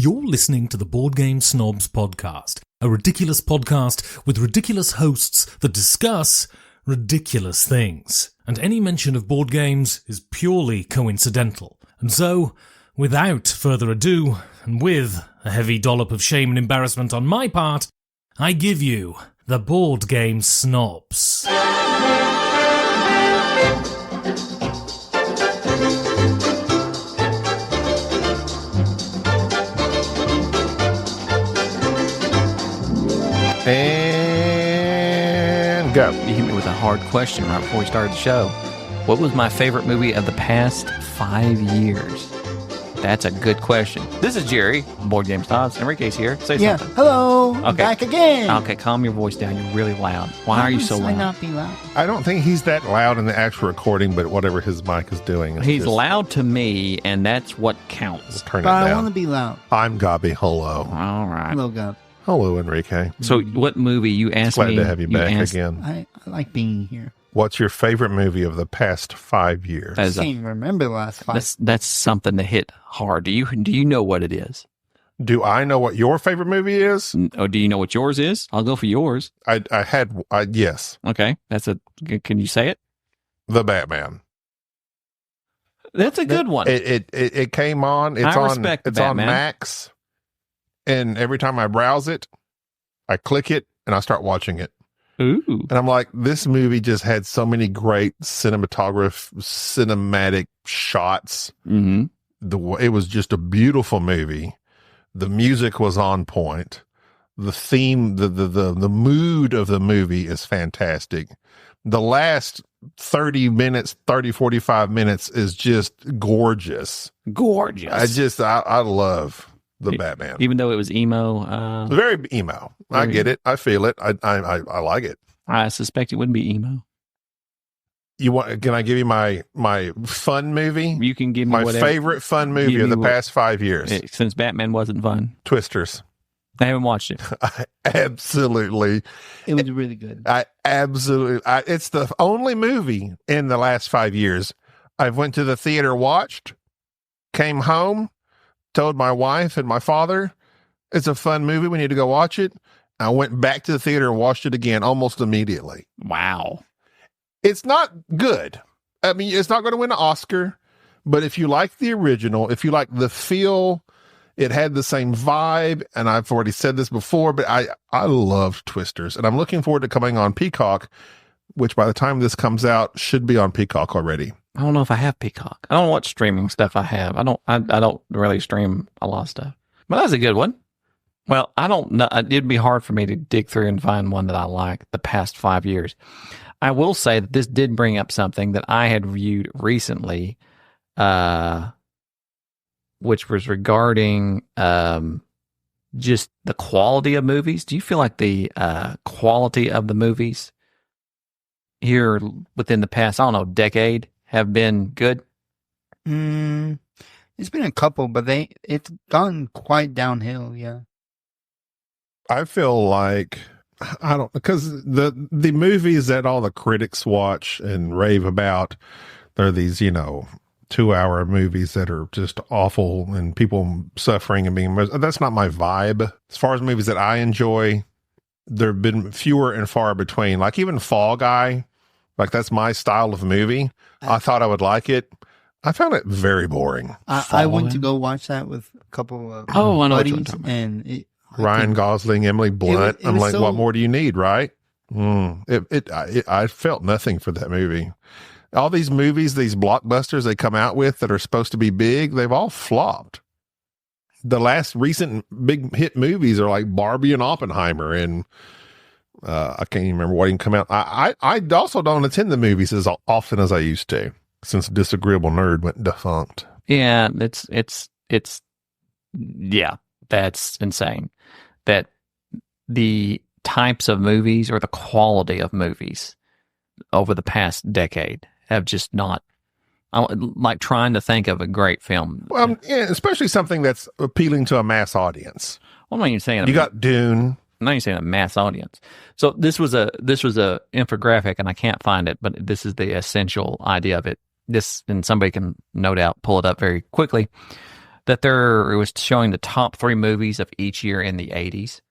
You're listening to the Board Game Snobs podcast, a ridiculous podcast with ridiculous hosts that discuss ridiculous things. And any mention of board games is purely coincidental. And so, without further ado, and with a heavy dollop of shame and embarrassment on my part, I give you the Board Game Snobs. And go. You hit me with a hard question right before we started the show. What was my favorite movie of the past 5 years? That's a good question. This is Jerry, Board Game Snobs. Enrique's here. Say something. Hello. I'm Okay. back again. Okay, calm your voice down. You're really loud. Why are you so Why loud? not be loud? I don't think he's that loud in the actual recording, but whatever his mic is doing. He's just loud to me, and that's what counts. Turn it But I down. want to be loud. I'm Gobby. Hello. All right. Hello, God. Hello, Enrique. So, what movie you asked Glad me? to have you back asked- again. I like being here. What's your favorite movie of the past 5 years? As I a- can't even remember the last five. That's something to hit hard. Do you know what it is? Do I know what your favorite movie is? Or do you know what yours is? I'll go for yours. Yes, Okay, can you say it? The Batman. That's a good one. It came on. It's I on. respect the It's on Batman. Max, and every time I browse it, I click it and I start watching it. Ooh. And I'm like, this movie just had so many great cinematic shots. Mm-hmm. It was just a beautiful movie. The music was on point. The theme, the mood of the movie is fantastic. The last 45 minutes is just gorgeous. Gorgeous. I love the Batman. Even though it was emo, Very emo. I get it. I feel it. I like it. I suspect it wouldn't be emo. Can I give you my fun movie? You can give me My whatever. favorite fun movie Give of the me what- past 5 years. Since Batman wasn't fun. Twisters. I haven't watched it. Absolutely. It was really good. It's the only movie in the last 5 years I've went to the theater, watched, came home, told my wife and my father, it's a fun movie. We need to go watch it. I went back to the theater and watched it again almost immediately. Wow. It's not good. I mean, it's not going to win an Oscar, but if you like the original, if you like the feel, it had the same vibe, and I've already said this before, but I love Twisters, and I'm looking forward to coming on Peacock, which by the time this comes out should be on Peacock already. I don't know if I have Peacock. I don't know what streaming stuff I have. I don't really stream a lot of stuff. But that's a good one. Well, I don't know. It'd be hard for me to dig through and find one that I like the past 5 years. I will say that this did bring up something that I had viewed recently, which was regarding just the quality of movies. Do you feel like the quality of the movies here within the past, I don't know, decade have been good? It's been a couple, but it's gone quite downhill. Yeah. I feel like because the movies that all the critics watch and rave about, they're these 2-hour movies that are just awful and people suffering and being. That's not my vibe. As far as movies that I enjoy, there have been fewer and far between. Like even Fall Guy, like that's my style of movie. I thought I would like it. I found it very boring. I went to go watch that with a couple of I know what you're buddies, talking about. and Ryan Gosling, Emily Blunt. it I'm was like, so- what more do you need, right? I felt nothing for that movie. All these movies, these blockbusters they come out with that are supposed to be big, they've all flopped. The last recent big hit movies are like Barbie and Oppenheimer, and I can't even remember what even come out. I also don't attend the movies as often as I used to since Disagreeable Nerd went defunct. Yeah, it's yeah, that's insane. That the types of movies or the quality of movies over the past decade have just not. I'm like trying to think of a great film. Well, yeah, especially something that's appealing to a mass audience. Well, I'm not even saying You got Dune. I'm not even saying a mass audience. So this was a infographic, and I can't find it, but this is the essential idea of it. This, and somebody can no doubt pull it up very quickly. that it was showing the top 3 movies of each year in the 80s.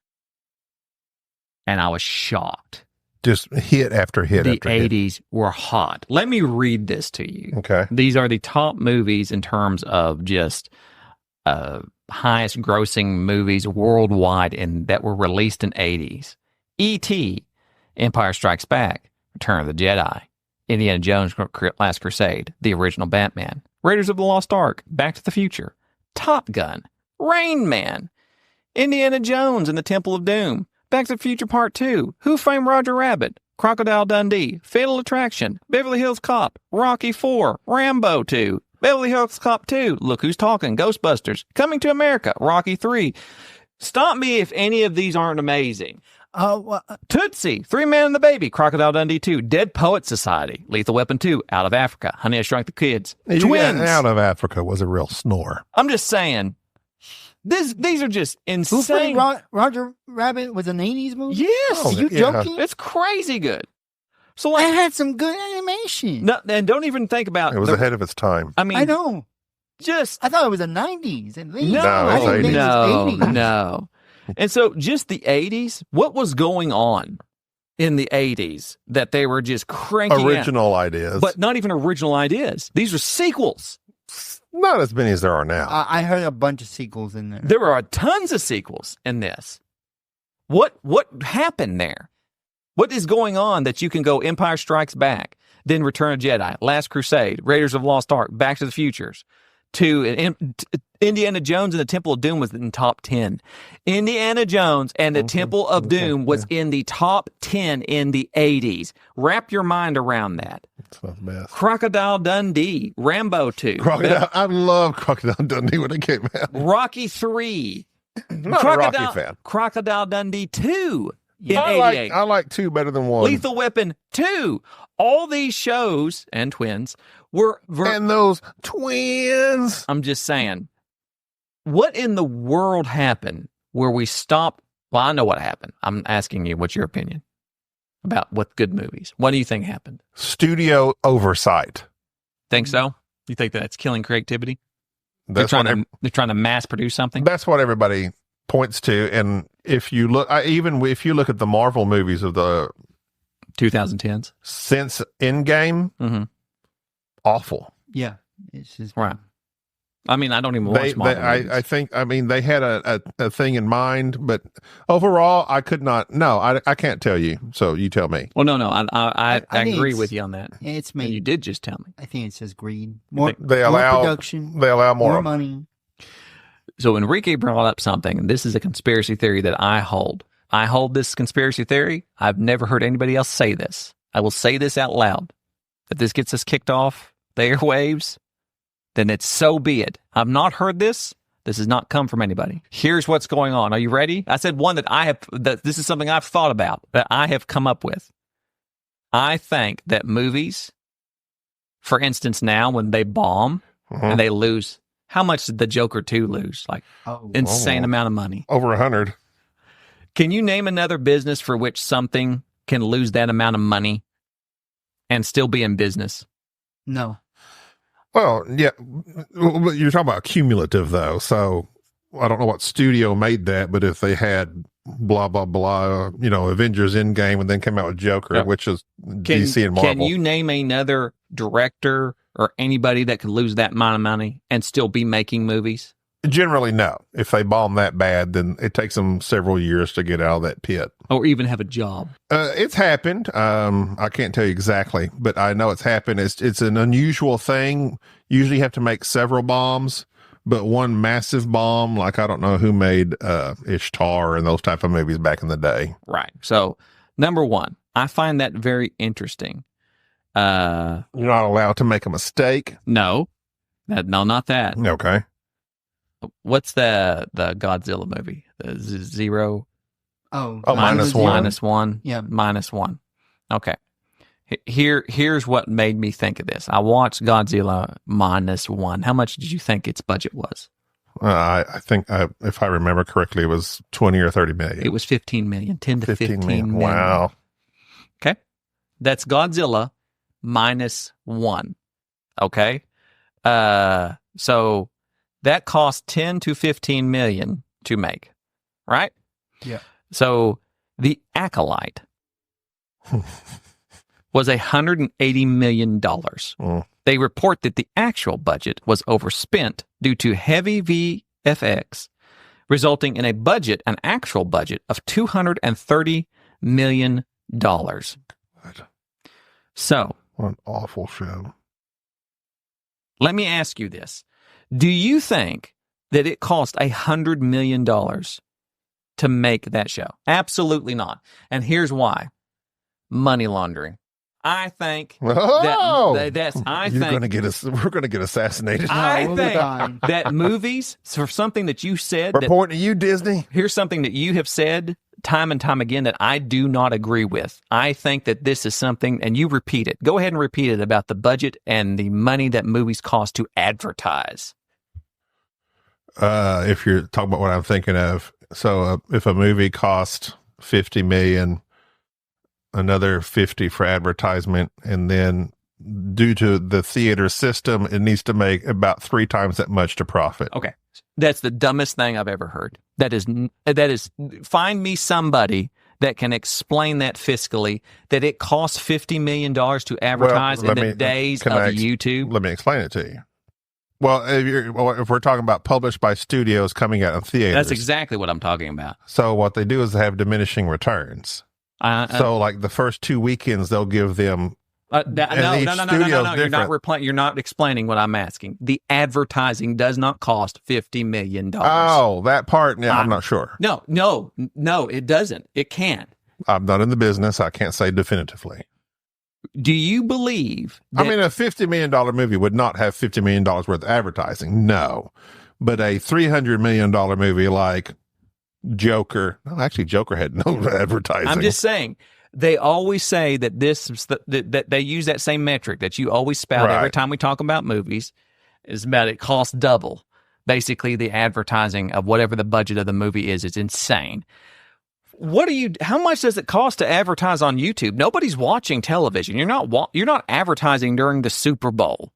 And I was shocked. Just hit after hit The after hit. 80s were hot. Let me read this to you. Okay. These are the top movies in terms of just highest grossing movies worldwide that were released in 80s. E.T., Empire Strikes Back, Return of the Jedi, Indiana Jones, Last Crusade, the original Batman, Raiders of the Lost Ark, Back to the Future, Top Gun, Rain Man, Indiana Jones and the Temple of Doom, Back to the Future Part 2, Who Framed Roger Rabbit, Crocodile Dundee, Fatal Attraction, Beverly Hills Cop, Rocky 4, Rambo 2, Beverly Hills Cop 2, Look Who's Talking, Ghostbusters, Coming to America, Rocky 3. Stop me if any of these aren't amazing. Tootsie, Three Man and the Baby, Crocodile Dundee 2, Dead Poet Society, Lethal Weapon 2, Out of Africa, Honey, I Shrunk the Kids, Twins. Out of Africa was a real snore. I'm just saying, these are just Who insane. Framed Roger Rabbit was an 80s movie? Yes, Oh, you yeah. joking? it's crazy good. So It like, had some good animation. no, and don't even think about. It was ahead of its time. I mean, I know. just I thought it was the 90s at least. no, I didn't think it was 80s. no. And so, just the 80s. What was going on in the 80s that they were just cranking out? Original ideas. But not even original ideas. These were sequels. not as many as there are now. I heard a bunch of sequels in there. There are tons of sequels in this. What happened there? What is going on that you can go Empire Strikes Back, then Return of Jedi, Last Crusade, Raiders of the Lost Ark, Back to the Futures, to Indiana Jones and the Temple of Doom was in top 10. Indiana Jones and the Temple of Doom was in the top 10 in the 80s. Wrap your mind around that. That's not the best. Crocodile Dundee, Rambo 2, I love Crocodile Dundee when it came out. Rocky 3, Not a Rocky fan. Crocodile Dundee 2 in I 88. like two better than one. Lethal Weapon 2. All these shows and twins were and those twins. I'm just saying, what in the world happened where we stopped? Well, I know what happened. I'm asking you, what's your opinion about what good movies? What do you think happened? Studio oversight. Think so? You think that's killing creativity? That's they're trying to mass produce something? That's what everybody points to. And if you look, even if you look at the Marvel movies of the 2010s since Endgame, awful. Yeah. It's just right. I mean, I don't even watch Marvel movies. I think, they had a thing in mind, but overall, I could not. No, I can't tell you. So you tell me. Well, no. I think agree it's- with you on that. It's And made. you did just tell me. I think it's just greed. More, They more allow production. They allow More more. money. So Enrique brought up something, and this is a conspiracy theory that I hold. I hold this conspiracy theory. I've never heard anybody else say this. I will say this out loud. If this gets us kicked off the airwaves, then it's so be it. I've not heard this. This has not come from anybody. Here's what's going on. Are you ready? I said one that this is something I've thought about, that I have come up with. I think that movies, for instance, now when they bomb and they lose, how much did the Joker 2 lose? Like insane amount of money. Over 100. Can you name another business for which something can lose that amount of money and still be in business? No. Well, yeah, you're talking about cumulative though. So I don't know what studio made that, but if they had blah blah blah, Avengers Endgame and then came out with Joker, Yep. which is DC and Marvel. Can you name another director or anybody that could lose that amount of money and still be making movies? Generally, no. If they bomb that bad, then it takes them several years to get out of that pit. Or even have a job? It's happened. I can't tell you exactly, but I know it's happened. It's an unusual thing. Usually you have to make several bombs, but one massive bomb, like I don't know who made Ishtar and those type of movies back in the day. Right. So, number one, I find that very interesting. You're not allowed to make a mistake. No, not that. Okay. What's the Godzilla movie? The Zero? Oh, minus one. Minus one. Yeah. Minus one. Okay. Here's what made me think of this. I watched Godzilla minus one. How much did you think its budget was? I think, if I remember correctly, it was 20 or 30 million. It was 15 million, 10 to 15 million. Wow. Okay. That's Godzilla minus one. Okay. So that cost 10 to 15 million to make, right? Yeah. So the Acolyte was $180 million. They report that the actual budget was overspent due to heavy VFX, resulting in an actual budget of $230 million. So, What an awful show. let me ask you this. Do you think that it cost $100 million to make that show? Absolutely not. And here's why. Money laundering. I think Oh, we're going to get assassinated. I all the think time. that movies, for something that you said, We're pointing to you, Disney. here's something that you have said time and time again that I do not agree with. I think that this is something, and you repeat it. Go ahead and repeat it about the budget and the money that movies cost to advertise. If you're talking about what I'm thinking of, so if a movie cost $50 million, another 50 for advertisement, and then due to the theater system, it needs to make about 3 times that much to profit. Okay. That's the dumbest thing I've ever heard. That is, find me somebody that can explain that fiscally, that it costs $50 million to advertise in the days of YouTube. Let me explain it to you. Well, if we're talking about published by studios coming out of theaters. That's exactly what I'm talking about. So what they do is they have diminishing returns. So like the first 2 weekends, they'll give them. No. You're not explaining what I'm asking. The advertising does not cost $50 million. Oh, that part. Yeah, I'm not sure. No, it doesn't. It can't. I'm not in the business. I can't say definitively. Do you believe that, I mean, a $50 million movie would not have $50 million worth of advertising. No. But a $300 million movie like Joker. No, actually, Joker had no advertising. I'm just saying, they always say that that they use that same metric that you always spout every time we talk about movies, is about it costs double. Basically, the advertising of whatever the budget of the movie is insane. How much does it cost to advertise on YouTube? Nobody's watching television. You're not advertising during the Super Bowl.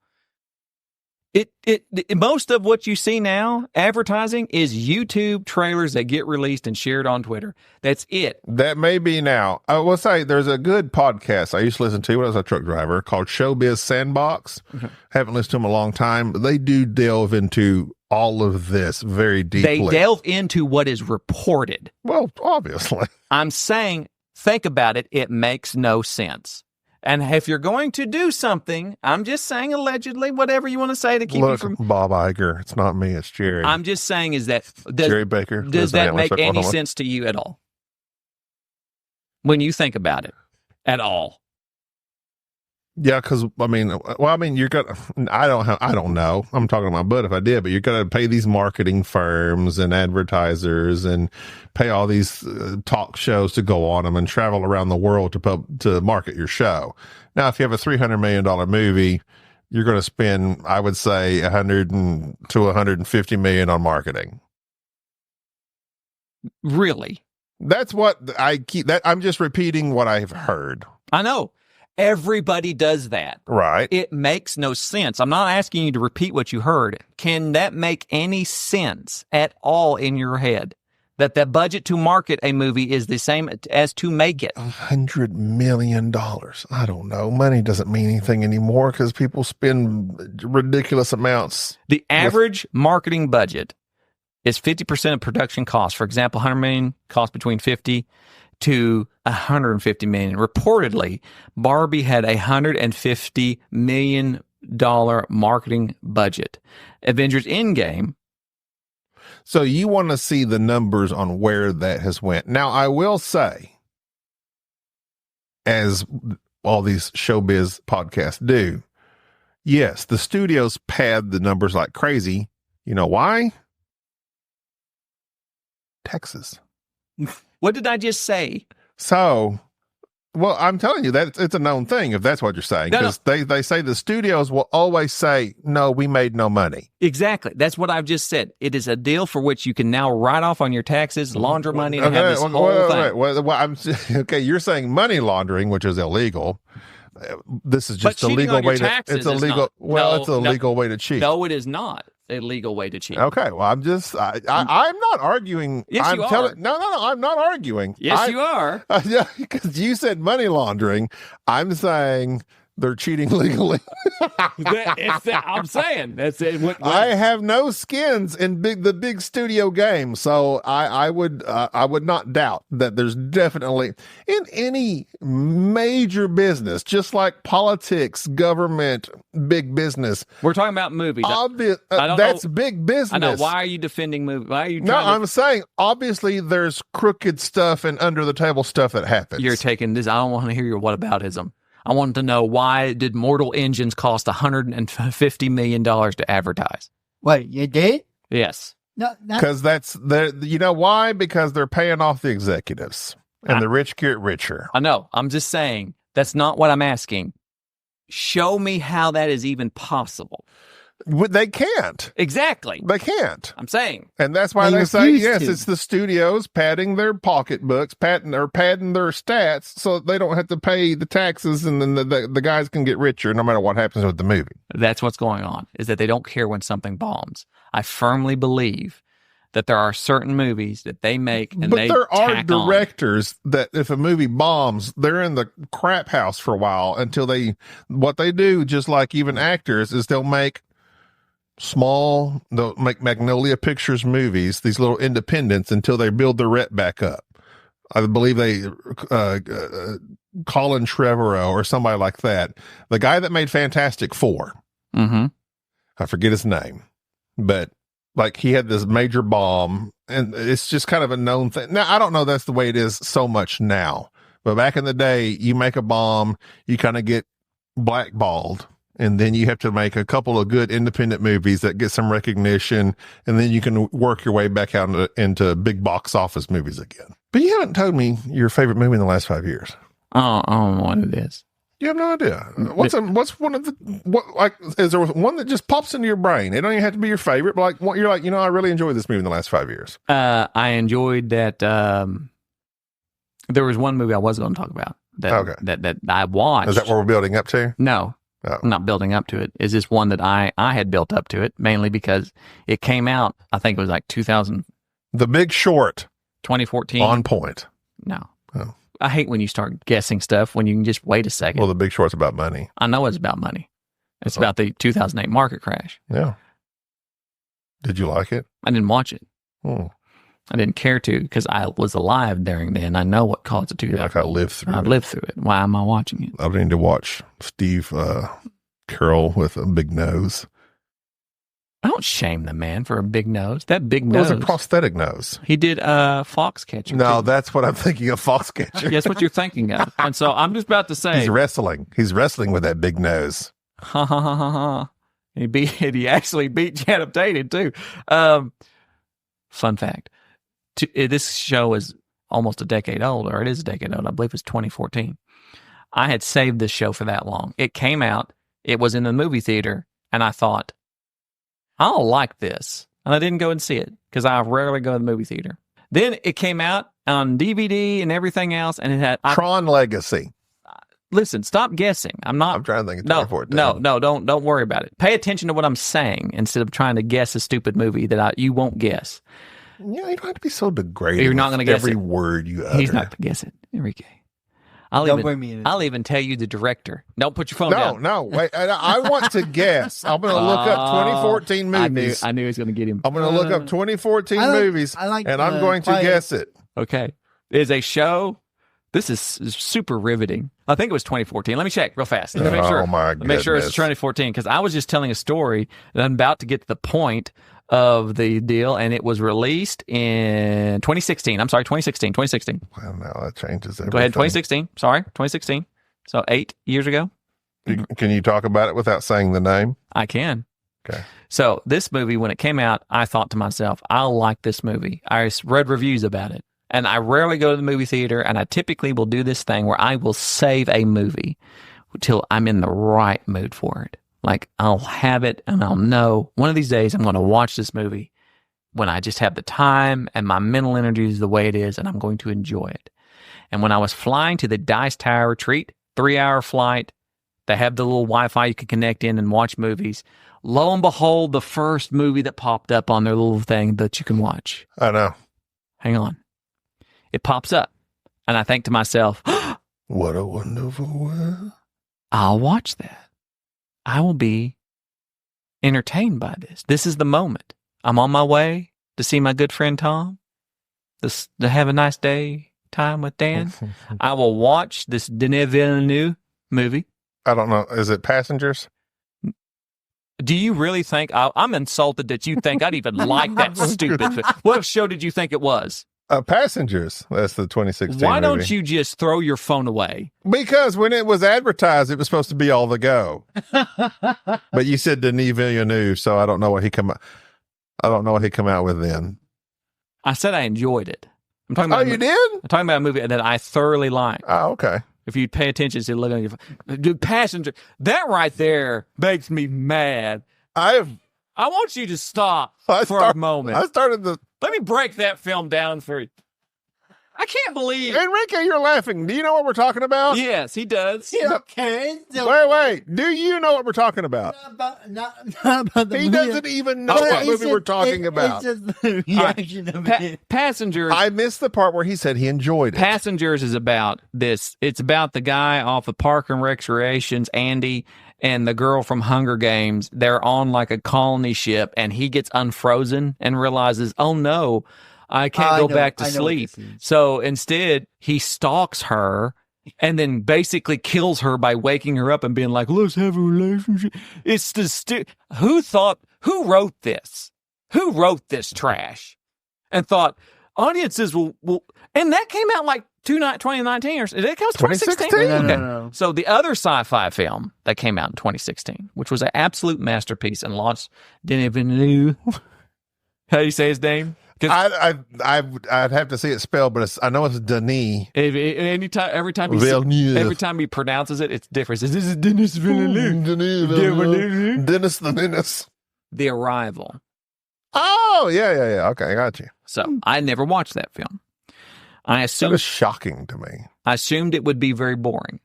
Most of what you see now, advertising, is YouTube trailers that get released and shared on Twitter. That's it. That may be now. I will say there's a good podcast I used to listen to when I was a truck driver called Showbiz Sandbox. Mm-hmm. Haven't listened to them a long time, but they do delve into all of this very deeply. They delve into what is reported. Well, obviously. I'm saying, think about it. It makes no sense. And if you're going to do something, I'm just saying allegedly, whatever you want to say to keep you from... Bob Iger. It's not me, it's Jerry. I'm just saying is that... Jerry Baker. Does that make any sense to you at all? When you think about it, at all? Yeah, because, you're going to... I don't know. I'm talking to my butt if I did, but you're going to pay these marketing firms and advertisers and pay all these talk shows to go on them and travel around the world to market your show. Now, if you have a $300 million movie, you're going to spend, I would say, $100 to $150 million on marketing. Really? That's what I'm just repeating what I've heard. I know. Everybody does that. Right. It makes no sense. I'm not asking you to repeat what you heard. Can that make any sense at all in your head? That the budget to market a movie is the same as to make it? $100 million. I don't know. Money doesn't mean anything anymore because people spend ridiculous amounts. The average marketing budget is 50% of production costs. For example, $100 million costs between 50 to $150 million. Reportedly, Barbie had a $150 million marketing budget. Avengers Endgame. So you want to see the numbers on where that has went. Now, I will say, as all these showbiz podcasts do, yes, the studios pad the numbers like crazy. You know why? Texas. What did I just say? So, well, I'm telling you that it's a known thing if that's what you're saying, because they say the studios will always say, no, we made no money. Exactly. That's what I've just said. It is a deal for which you can now write off on your taxes, launder money, and have this whole thing. Okay, you're saying money laundering, which is illegal. This is just a legal way to. It's illegal. It's a legal way to cheat. No, it is not. a legal way to cheat. Okay, well, I'm not arguing. Yes, I'm you are. No, I'm not arguing. Yes, you are. Yeah, because you said money laundering. I'm saying they're cheating legally. I'm saying that's it. I have no skins in the big studio games, so I would not doubt that there's definitely in any major business, just like politics, government, big business. We're talking about movies. That's big business. I know. Why are you defending movies? Why are you? I'm saying obviously there's crooked stuff and under the table stuff that happens. You're taking this. I don't want to hear your whataboutism. I wanted to know, why did Mortal Engines cost $150 million to advertise? Wait, you did? Yes. No, because you know why? Because they're paying off the executives, and the rich get richer. I know. I'm just saying that's not what I'm asking. Show me how that is even possible. They can't. Exactly. They can't. I'm saying. And that's why they say, yes, it's the studios padding their pocketbooks, padding their stats so they don't have to pay the taxes, and then the guys can get richer no matter what happens with the movie. That's what's going on, is that they don't care when something bombs. I firmly believe that there are certain movies that they make and but there are directors that if a movie bombs, they're in the crap house for a while until what they do, just like even actors, is they'll make Magnolia Pictures movies, these little independents, until they build their rep back up. I believe Colin Trevorrow or somebody like that, the guy that made Fantastic Four. Mm-hmm. I forget his name, but like he had this major bomb, and it's just kind of a known thing. Now, I don't know that's the way it is so much now, but back in the day, you make a bomb, you kind of get blackballed. And then you have to make a couple of good independent movies that get some recognition, and then you can work your way back out into big box office movies again. But you haven't told me your favorite movie in the last 5 years. I don't know what it is. You have no idea. What's one of is there one that just pops into your brain? It don't even have to be your favorite, but like what you're like, I really enjoyed this movie in the last 5 years. I enjoyed that. There was one movie I was going to talk about that I watched. Is that what we're building up to? No. Oh. I'm not building up to it. Is this one that I had built up to it, mainly because it came out, I think it was like 2000. The Big Short. 2014. On point. No. Oh. I hate when you start guessing stuff when you can just wait a second. Well, The Big Short's about money. I know it's about money. It's about the 2008 market crash. Yeah. Did you like it? I didn't watch it. I didn't care to, because I was alive during then. I know what caused it to. Like I lived through it. I lived through it. Why am I watching it? I need to watch Steve Carell with a big nose. I don't shame the man for a big nose. That big nose. It was a prosthetic nose. He did Foxcatcher. No, that's what I'm thinking of, Foxcatcher. Yes, what you're thinking of. And so I'm just about to say. He's wrestling. He's wrestling with that big nose. Ha ha ha ha ha. He actually beat Channing Tatum too. Fun fact. This show is almost a decade old, or it is a decade old. I believe it's 2014. I had saved this show for that long. It came out. It was in the movie theater, and I thought, I'll like this. And I didn't go and see it because I rarely go to the movie theater. Then it came out on DVD and everything else, and it had Tron Legacy. Listen, stop guessing. I'm trying to think of 2014. No, don't worry about it. Pay attention to what I'm saying instead of trying to guess a stupid movie that you won't guess. Yeah, you don't have to be so degrading. You're not going to guess every word you utter. He's not going to guess it, Enrique. I'll even tell you the director. Don't put your phone down. No, wait. I want to guess. I'm going to look up 2014 movies. I knew he was going to get him. I'm going to look up 2014 movies, and I'm going to guess it. Okay. It is a show. This is super riveting. I think it was 2014. Let me check real fast. Let me make sure. Oh, my goodness. Make sure it's 2014, because I was just telling a story that I'm about to get to the point of the deal, and it was released in 2016. I'm sorry, 2016. Well, now that changes everything. Go ahead, 2016. Sorry, 2016. So 8 years ago. Can you talk about it without saying the name? I can. Okay. So this movie, when it came out, I thought to myself, I'll like this movie. I read reviews about it. And I rarely go to the movie theater, and I typically will do this thing where I will save a movie till I'm in the right mood for it. Like, I'll have it, and I'll know one of these days I'm going to watch this movie when I just have the time and my mental energy is the way it is, and I'm going to enjoy it. And when I was flying to the Dice Tower retreat, 3-hour flight, They have the little Wi-Fi you can connect in and watch movies. Lo and behold, the first movie that popped up on their little thing that you can watch. I know. Hang on. It pops up. And I think to myself, What a wonderful world. I'll watch that. I will be entertained by this. This is the moment. I'm on my way to see my good friend Tom, to have a nice day time with Dan. I will watch this Denis Villeneuve movie. I don't know. Is it Passengers? Do you really think I'm insulted that you think I'd even like that stupid film? What show did you think it was? Passengers. That's the 2016 Why don't movie. you just throw your phone away? Because when it was advertised, it was supposed to be all the go. But you said Denis Villeneuve, so I don't know what he come out with then. I said I enjoyed it. I'm talking about. Oh, you did? I'm talking about a movie that I thoroughly liked. Oh, okay. If you pay attention to look at your phone. Dude, Passenger, that right there makes me mad. I want you to stop for a moment. I started the. Let me break that film down for you. I can't believe. Enrique, you're laughing. Do you know what we're talking about? Yes, he does. Okay. Wait. Do you know what we're talking about? Not about the He movie. doesn't even know what movie we're talking about. It's just the reaction of it. Passengers. I missed the part where he said he enjoyed it. Passengers is about this. It's about the guy off of Park and Recreations, Andy, and the girl from Hunger Games. They're on like a colony ship, and he gets unfrozen and realizes, oh no, I can't go back to sleep. So instead, he stalks her and then basically kills her by waking her up and being like, let's have a relationship. It's the who wrote this? Who wrote this trash? And thought audiences will, and that came out like 2019 or did it come out 2016? 2016? No. So the other sci-fi film that came out in 2016, which was an absolute masterpiece and launched Denis Villeneuve. How do you say his name? I'd have to see it spelled, but I know it's Denis. Every time he pronounces it, it's different. This is Denis Villeneuve. Dennis the Menace. The Arrival. Oh, yeah. Okay, I got you. So I never watched that film. That was shocking to me. I assumed it would be very boring.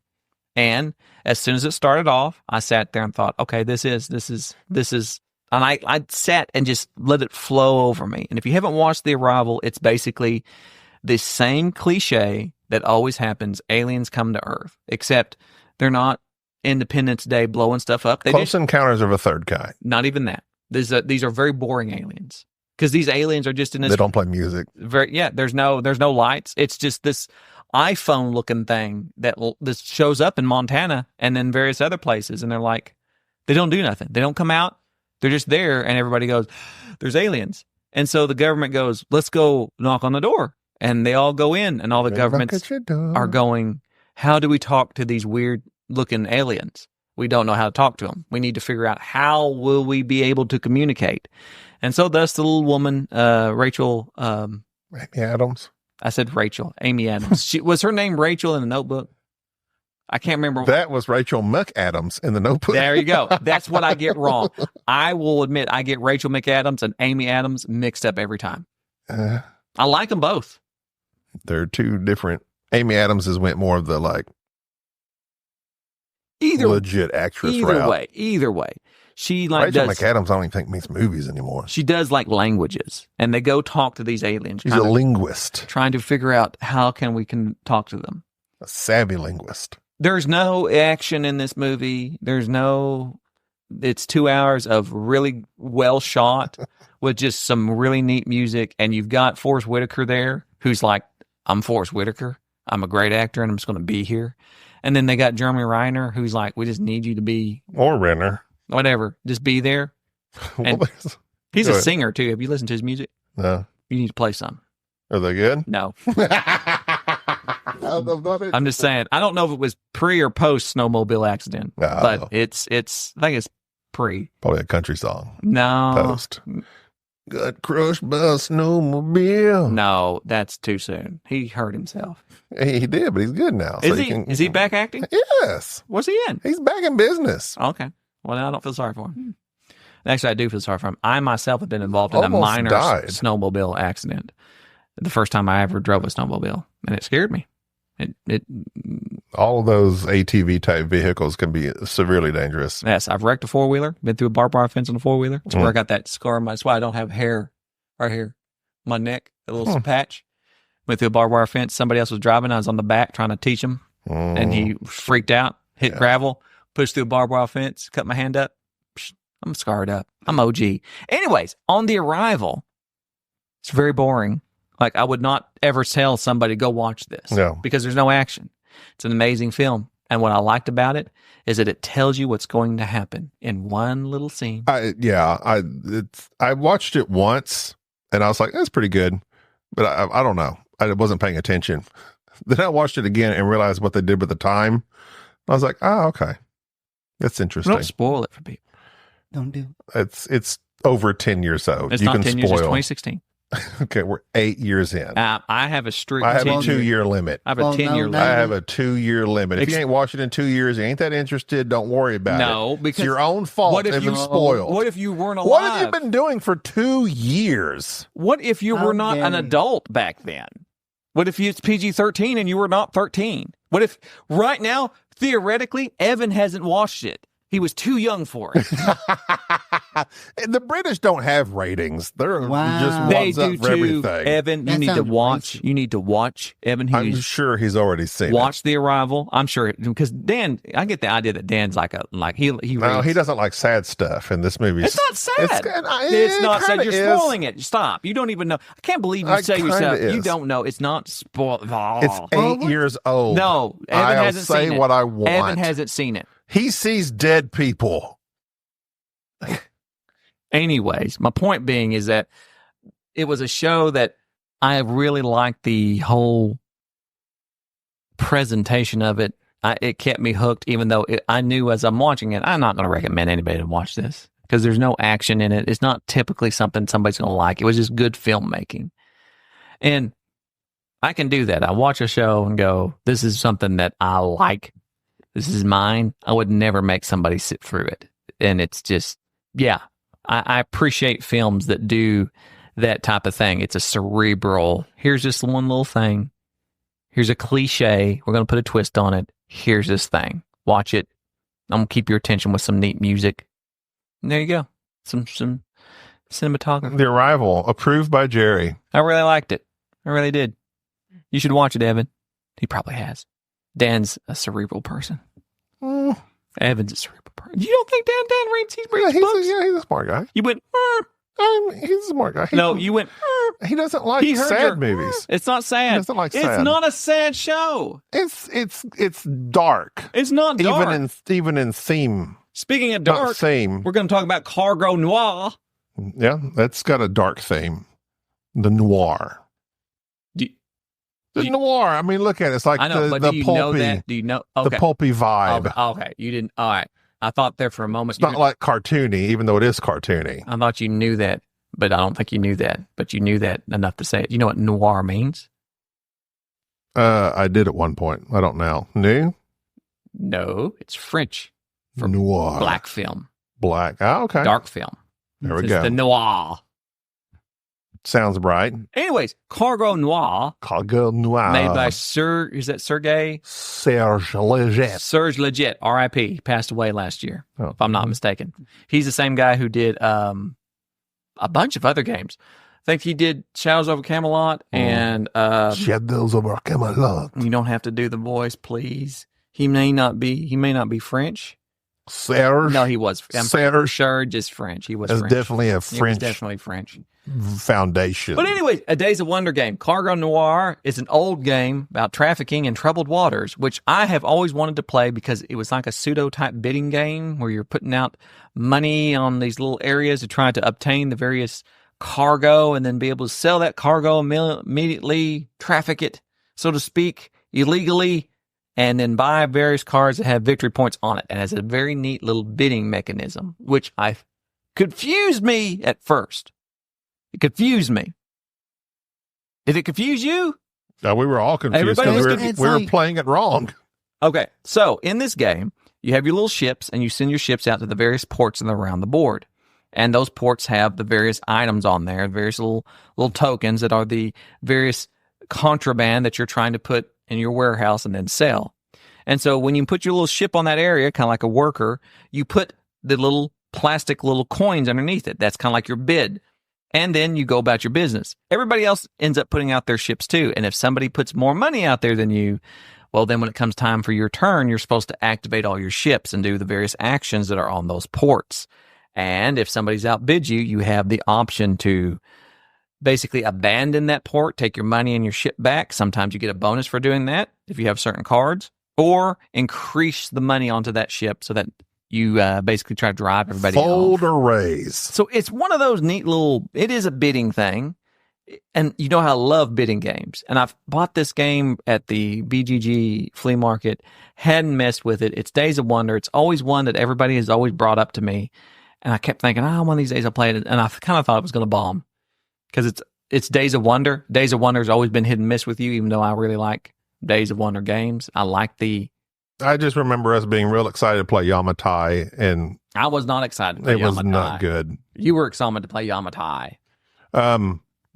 And as soon as it started off, I sat there and thought, okay, this is, and I sat and just let it flow over me. And if you haven't watched The Arrival, it's basically the same cliche that always happens. Aliens come to Earth, except they're not Independence Day blowing stuff up. Close Encounters of a Third Kind. Not even that. These are very boring aliens. Because these aliens are just in this. They don't play music. There's no lights. It's just this iPhone looking thing that this shows up in Montana and then various other places, and they're like, they don't do nothing. They don't come out. They're just there, and everybody goes, "There's aliens." And so the government goes, "Let's go knock on the door," and they all go in, and all the governments are going, "How do we talk to these weird looking aliens? We don't know how to talk to them. We need to figure out how will we be able to communicate." And so thus the little woman, Rachel. Amy Adams. I said Rachel. Amy Adams. Was her name Rachel in the Notebook? I can't remember. That was Rachel McAdams in the Notebook. There you go. That's what I get wrong. I will admit I get Rachel McAdams and Amy Adams mixed up every time. I like them both. They're two different. Amy Adams went more of the legit actress route. Either way. She Rachel McAdams, I don't even think makes movies anymore. She does like languages, and they go talk to these aliens. She's a linguist. Trying to figure out how we can talk to them. A savvy linguist. There's no action in this movie. It's 2 hours of really well shot with just some really neat music. And you've got Forrest Whitaker there, who's like, I'm Forrest Whitaker. I'm a great actor and I'm just going to be here. And then they got Jeremy Renner, who's like, we just need you to be. Or Renner. Whatever. Just be there. And he's a singer too. Have you listened to his music? No. You need to play some. Are they good? No. I'm just saying. I don't know if it was pre or post snowmobile accident, but it's. I think it's pre. Probably a country song. No. Post. Got crushed by a snowmobile. No, that's too soon. He hurt himself. He did, but he's good now. Is he back acting? Yes. What's he in? He's back in business. Okay. Well, now I don't feel sorry for him. Actually, I do feel sorry for him. I myself have been involved in a minor snowmobile accident. The first time I ever drove a snowmobile, and it scared me. It All of those ATV type vehicles can be severely dangerous. Yes, I've wrecked a 4-wheeler, been through a barbed wire fence on a 4-wheeler. That's where I got that scar on my, that's why I don't have hair right here, my neck, a little patch. Went through a barbed wire fence. Somebody else was driving. I was on the back trying to teach him, and he freaked out, hit gravel, pushed through a barbed wire fence, cut my hand up. Psh, I'm scarred up. I'm OG. Anyways, on The Arrival, it's very boring. Like, I would not ever tell somebody, go watch this. No. Because there's no action. It's an amazing film. And what I liked about it is that it tells you what's going to happen in one little scene. I watched it once and I was like, that's pretty good. But I don't know. I wasn't paying attention. Then I watched it again and realized what they did with the time. I was like, oh, okay. That's interesting. Don't spoil it for people. Don't do it. It's over 10 years old. It's You not can 10 years, spoil. it's 2016. Okay, we're 8 years in. I have a strict I have a 10-year 2-year limit. I have a 10-year I limit. have a 2-year limit. If you ain't watching in 2 years, you ain't that interested, don't worry about it. No, because it's your own fault what if if you it's spoiled. What if you weren't alive? What have you been doing for 2 years? What if you How were not dare an you. adult back then? What if it's PG-13 and you were not 13? What if right now, theoretically, Evan hasn't watched it? He was too young for it. The British don't have ratings. They're Wow. just They ones do up for too. everything. Evan, you That need to sounds watch. racist. You need to watch. Evan, I'm he's sure he's already seen it. watch The Arrival. I'm sure because Dan, I get the idea that Dan's like he No, reads. he doesn't like sad stuff in this movie. It's not sad. It's not sad. kinda You're is. spoiling it. Stop. You don't even know. I can't believe you It say yourself. kinda You is. don't know. It's not spoiled. It's 8 years old. No, Evan I'll hasn't say seen it. what I want. Evan hasn't seen it. He sees dead people. Anyways, my point being is that it was a show that I really liked the whole presentation of it. It kept me hooked, even though I knew as I'm watching it, I'm not going to recommend anybody to watch this because there's no action in it. It's not typically something somebody's going to like. It was just good filmmaking. And I can do that. I watch a show and go, this is something that I like. This is mine. I would never make somebody sit through it. And it's just, yeah. I appreciate films that do that type of thing. It's a cerebral, here's just one little thing. Here's a cliche. We're going to put a twist on it. Here's this thing. Watch it. I'm going to keep your attention with some neat music. And there you go. Some cinematography. The Arrival, approved by Jerry. I really liked it. I really did. You should watch it, Evan. He probably has. Dan's a cerebral person. Evan's a cerebral person. You don't think Dan reads Yeah, books? he's a smart guy. You went, He's a smart guy. no, you went, He doesn't like He heard sad your- movies. It's not sad. He doesn't like It's sad. not a sad show. It's dark. It's not dark. Even in theme. Speaking of Not dark, theme. we're going to talk about Cargo Noir. Yeah, that's got a dark theme. The noir. Do, The You- noir. I mean, look at it. It's like I know, the but do you pulpy, know that? Do you know? Okay. the pulpy vibe. Oh, okay. You didn't. All right. I thought there for a moment. It's not like cartoony, even though it is cartoony. I thought you knew that, but I don't think you knew that. But you knew that enough to say it. You know what noir means? I did at one point. I don't now. New? No, it's French for Noir. black film, Black. Oh, okay. dark film. There we It's go. the noir. Sounds right. Anyways, Cargo Noir, Cargo Noir. made by Sergey Serge Leggett. Serge Leggett, R.I.P. He passed away last year, Oh. if I'm not mistaken. He's the same guy who did a bunch of other games. I think he did Shadows over Camelot and Shadows over Camelot. you don't have to do the voice, please. He may not be French. Serge. No, he was. I'm Serge. sure just French. He was That's French. definitely a He was French definitely French. foundation. But anyway, A Days of Wonder game. Cargo Noir is an old game about trafficking in troubled waters, which I have always wanted to play because it was like a pseudo-type bidding game where you're putting out money on these little areas to try to obtain the various cargo and then be able to sell that cargo immediately, traffic it, so to speak, illegally, and then buy various cards that have victory points on it. And it has a very neat little bidding mechanism, which confused me at first. It confused me. Did it confuse you? We were all confused Everybody because was we confused. were It's like- playing it wrong. Okay, so in this game, you have your little ships, and you send your ships out to the various ports around the board. And those ports have the various items on there, various little tokens that are the various contraband that you're trying to put in your warehouse and then sell. And so when you put your little ship on that area, kind of like a worker, you put the little plastic little coins underneath it. That's kind of like your bid. And then you go about your business. Everybody else ends up putting out their ships too. And if somebody puts more money out there than you, well, then when it comes time for your turn, you're supposed to activate all your ships and do the various actions that are on those ports. And if somebody's outbid you, you have the option to basically abandon that port, take your money and your ship back. Sometimes you get a bonus for doing that if you have certain cards, or increase the money onto that ship so that you basically try to drive everybody Fold off. or raise. So it's one of those neat little, it is a bidding thing. And you know how I love bidding games. And I've bought this game at the BGG flea market, hadn't messed with it. It's Days of Wonder. It's always one that everybody has always brought up to me. And I kept thinking, one of these days I'll play it. And I kind of thought it was going to bomb because it's Days of Wonder. Days of Wonder has always been hit and miss with you, even though I really like Days of Wonder games. I like I just remember us being real excited to play Yamatai, and I was not excited to play it was Yamatai. not good. You were excited to play Yamatai.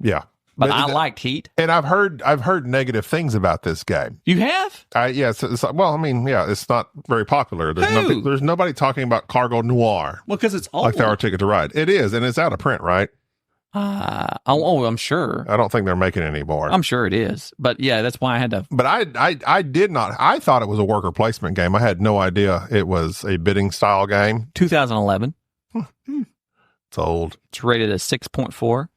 Yeah. But I liked Heat. And I've heard negative things about this game. You have? Yes. Well, I mean, yeah, it's not very popular. There's nobody talking about Cargo Noir. Well, because it's old. Like our Ticket to Ride. It is, and it's out of print, right? I'm sure. I don't think they're making it anymore. I'm sure it is. But yeah, that's why I had to. But I did not. I thought it was a worker placement game. I had no idea it was a bidding style game. 2011. It's old. It's rated as 6.4.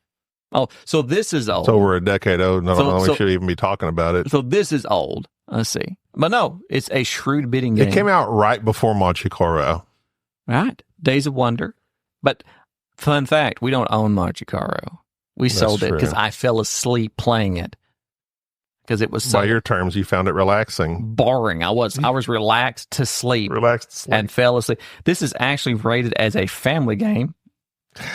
Oh, so this is old. It's over a decade old. I don't know we should even be talking about it. So this is old. Let's see. But no, it's a shrewd bidding game. It came out right before Monte-Carlo. Right. Days of Wonder. But fun fact, we don't own Monte-Carlo. We sold it because I fell asleep playing it. Because it was so by your terms, you found it relaxing. Boring. I was relaxed to sleep. And fell asleep. This is actually rated as a family game.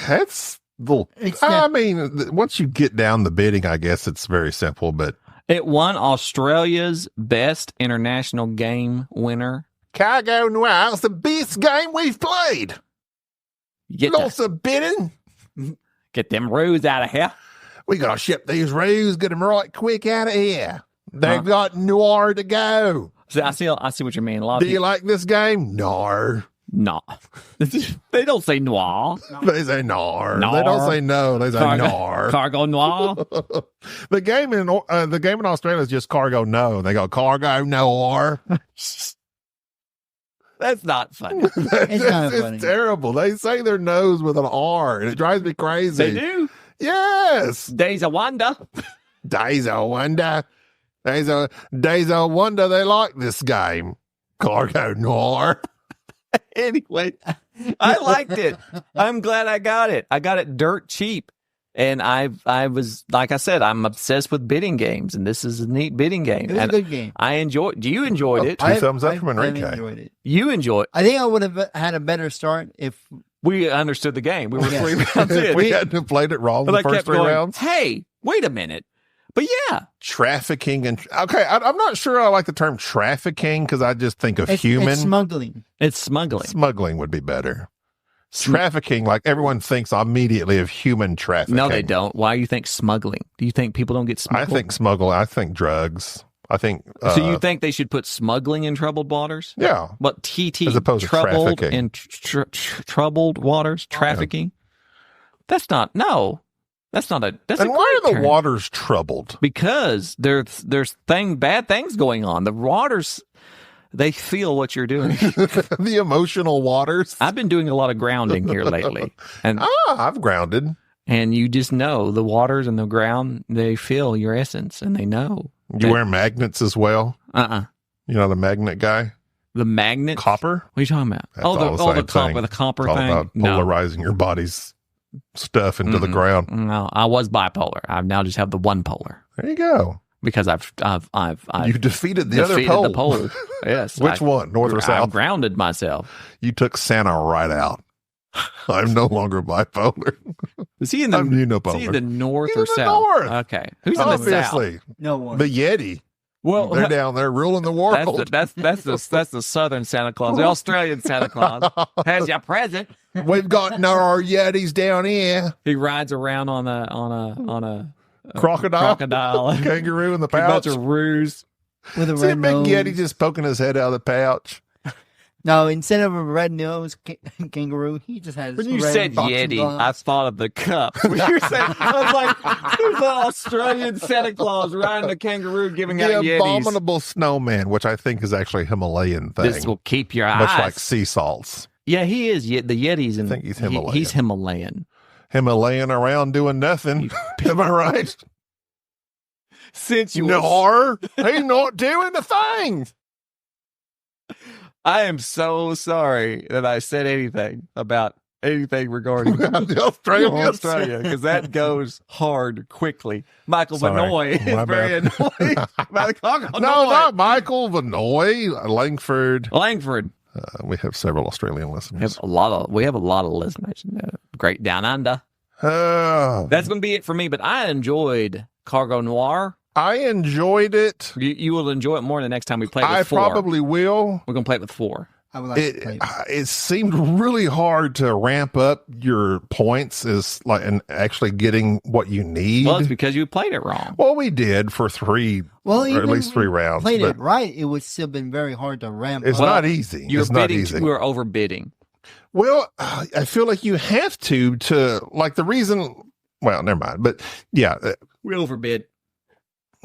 That's little. I mean, once you get down the bidding, I guess it's very simple. But it won Australia's best international game winner. Cargo Noir is the best game we've played. Lots of bidding. Get them roos out of here. We gotta ship these roos, get them right quick out of here. They've got Noir to go. See, I see what you mean. Do you like this game? Noir. No. They don't say noir. They say noir. They don't say no. They say noir. Cargo Noir. The game in Australia is just Cargo No. They go Cargo Noir. That's not funny. It's terrible. They say their nose with an R, and it drives me crazy. They do? Yes. Days of Wonder. Days of Wonder. Days of Wonder. They like this game. Cargo Noir. Anyway, I liked it. I'm glad I got it. I got it dirt cheap. And I was, like I said, I'm obsessed with bidding games, and this is a neat bidding game. It's a good game. You enjoyed it? Two thumbs up from Enrique. I enjoyed it. You enjoyed it. I think I would have had a better start if we understood the game. We were 3 rounds in. We hadn't played it wrong the first 3 rounds. Hey, wait a minute. But yeah. Trafficking and okay, I'm not sure I like the term trafficking because I just think of human. It's smuggling. It's smuggling. Smuggling would be better. Trafficking, like everyone thinks immediately of human trafficking. No, they don't. Why do you think smuggling? Do you think people don't get smuggled? I think drugs. I think. So you think they should put smuggling in troubled waters? Yeah. But TT, as opposed to troubled trafficking. in troubled waters, trafficking. Yeah. That's not. No, that's not a. That's and a why are the term. waters troubled? Because there's bad things going on. The waters. They feel what you're doing. The emotional waters. I've been doing a lot of grounding here lately. And I've grounded. And you just know the waters and the ground, they feel your essence and they know. You wear magnets as well? You're not a magnet guy? The magnet? Copper? What are you talking about? That's the copper it's all thing. about polarizing your body's stuff into the ground. No, I was bipolar. I now just have the one polar. There you go. Because I've you defeated the other pole. The pole. Yes. Which one? North or south? I've grounded myself. You took Santa right out. I'm no longer bipolar. Is he in the unipolar. Is he in the north He's or in the south? north. Okay. Who's in the south? No one. The Yeti. Well, they're down there ruling the world. That's the southern Santa Claus. The Australian Santa Claus has your present. We've got our Yetis down here. He rides around on a crocodile, kangaroo in the pouch, a bunch of roos. with a See a red big nose. Yeti just poking his head out of the pouch. No, instead of a red nose kangaroo, he just has. When you red said boxing Yeti, gloves. I thought of the cup. When you said, I was like, there's an Australian Santa Claus riding a kangaroo giving The out Yetis. abominable snowman, which I think is actually a Himalayan thing. This will keep your eyes. much like sea salts. Yeah, he is. The Yeti's in. I think he's Himalayan. He's Himalayan. Himalayan around doing nothing. Am I right? Sensuous. No, he's not doing a thing. I am so sorry that I said anything about anything regarding The Australians. Australia, because that goes hard quickly. Michael Sorry. Vanoy My is very bad. annoyed by the Congo. No, not Michael Vanoy, Langford. Langford. We have several Australian We listeners. have a lot of listeners. Great Down Under. Uh, That's going to be it for me, but I enjoyed Cargo Noir. I enjoyed it. You will enjoy it more the next time we play it with I 4. probably will. We're going to play it with 4. I would like to play It seemed really hard to ramp up your points and actually getting what you need. Well, it's because you played it wrong. Well, we did for 3, Well, or even at least 3 if rounds. played but it right, it would still been very hard to ramp it's up. not easy. You're It's not bidding. easy. We're overbidding. Well, I feel like you have to like the reason. Well, never mind. But yeah, We overbid.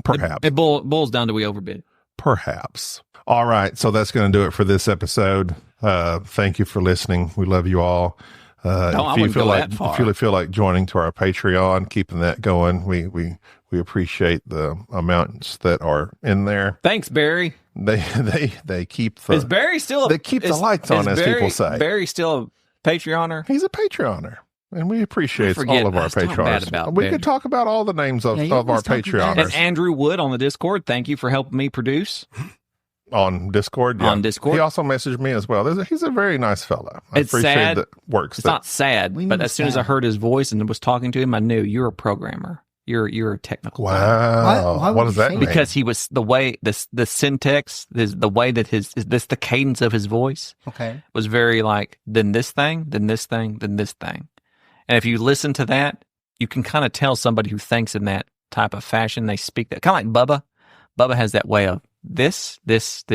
perhaps. It boils down to we overbid. Perhaps. All right. So that's going to do it for this episode. Thank you for listening. We love you all. I If you wouldn't feel go like that far. if you feel like joining to our Patreon, keeping that going, we appreciate the amounts that are in there. Thanks, Barry. They keep Is the Barry still? they keep the lights on, is as Barry, people say. Barry still a Patreoner? He's a Patreoner. And we appreciate forget. all of I our was talking bad Patrons. about We Barry. could talk about all the names of Yeah, you our was talking bad. And Patreoners Andrew Wood on the Discord. Thank you for helping me produce. on Discord. On Discord. He also messaged me as well. He's a very nice fella. I It's appreciate sad. that works. It's not sad, We but mean as soon as I sad. heard his voice and was talking to him, I knew you're a programmer. You're a technical guy. Wow. Why would What does you that say mean? that? Because he was the way the syntax, the way that the cadence of his voice Okay. was very like then this thing, then this thing, then this thing. And if you listen to that, you can kind of tell somebody who thinks in that type of fashion. They speak that kind of like Bubba. Bubba has that way of this, because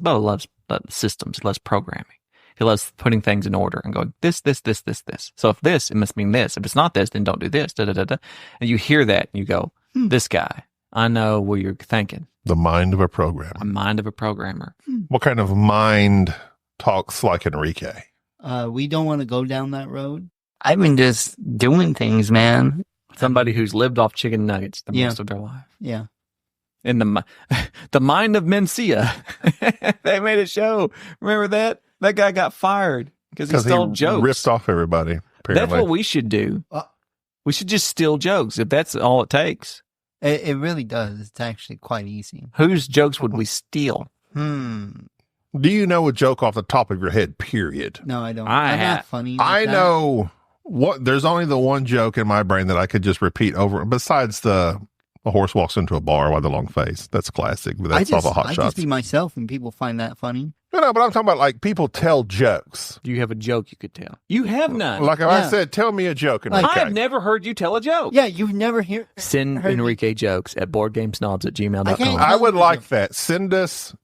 Bubba loves systems. He loves programming. He loves putting things in order and going this. So if this, it must mean this. If it's not this, then don't do this. Da, da, da, da. And you hear that and you go, this guy, I know what you're thinking. The mind of a programmer. A mind of a programmer. What kind of mind talks like Enrique? We don't want to go down that road. I've been just doing things, man. Somebody who's lived off chicken nuggets the Yeah. most of their life. Yeah. In the mind of Mencia. They made a show. Remember that? That guy got fired because he stole jokes. ripped off everybody. Apparently. That's what we should do. We should just steal jokes if that's all it takes. It really does. It's actually quite easy. Whose jokes would we steal? Do you know a joke off the top of your head? Period. No, I don't. I I'm ha- not funny. like I that. know what. There's only the one joke in my brain that I could just repeat over. Besides a horse walks into a bar with a long face. That's classic. But that's all the hot I shots. just be myself and people find that funny. No, but I'm talking about like people tell jokes. Do you have a joke you could tell? You have none. Like if I Yeah. said, tell me a joke. Like- Enrique. I've never heard you tell a joke. Yeah, you've never Send heard me- Enrique jokes at boardgamesnobs@gmail.com. I can't- I would like that. Send us.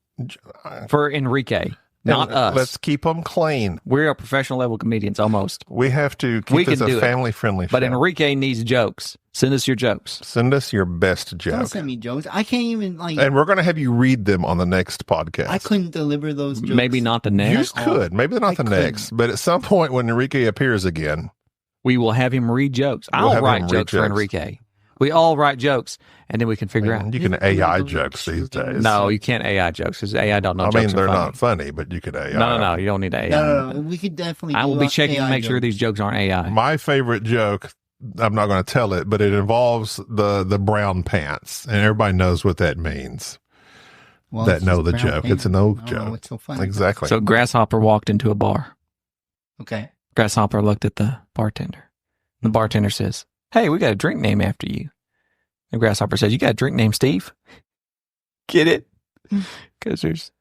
For Enrique, not and us. Let's keep them clean. We're professional level comedians almost. We have to We keep this can do a it. family friendly show. But Enrique needs jokes. Send us your jokes. Send us your best Don't joke. send me jokes. I can't even like. And we're going to have you read them on the next podcast. I couldn't deliver those jokes. Maybe not the You next. could. Maybe not I the couldn't. next. But at some point when Enrique appears again, We will have him read jokes. We'll I'll have write him read jokes for jokes. Enrique. We all write jokes, and then we can figure out. you can AI jokes these days. No, you can't AI jokes because AI don't know I jokes mean, they're are funny. not funny, but you could AI. No. You don't need AI. No. We could definitely. I will do be checking to AI make sure jokes. these jokes aren't AI. My favorite joke, I'm not going to tell it, but it involves the brown pants, and everybody knows what that means. Well, that it's know just the brown joke. paint. It's an old I don't know joke. what's so funny. Exactly. So Grasshopper walked into a bar. Okay. Grasshopper looked at the bartender. The bartender says, "Hey, we got a drink name after you." And Grasshopper says, "You got a drink named Steve?" Get it? Because there's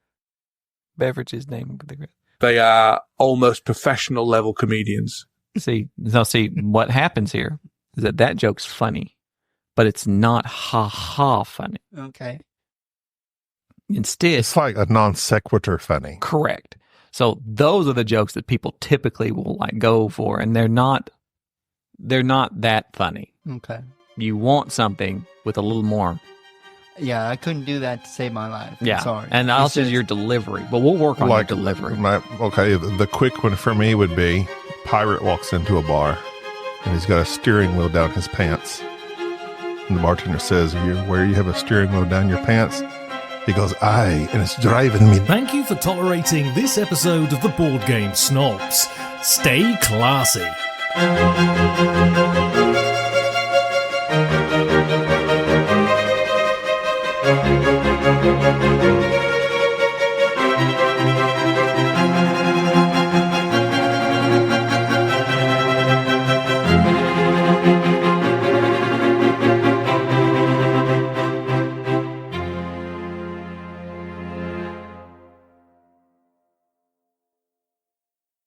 beverages named with the grass. They are almost professional level comedians. See, what happens here is that joke's funny, but it's not ha funny. Okay. Instead, It's like a non sequitur funny. correct. So those are the jokes that people typically will like go for, and they're not that funny. Okay. You want something with a little more. Yeah, I couldn't do that to save my life. Yeah. Sorry. And It's also just- your delivery. But we'll work on your delivery. The quick one for me would be pirate walks into a bar and he's got a steering wheel down his pants. And the bartender says, where you have a steering wheel down your pants? He goes, aye, and it's driving me. Thank you for tolerating this episode of the Board Game Snobs. Stay classy.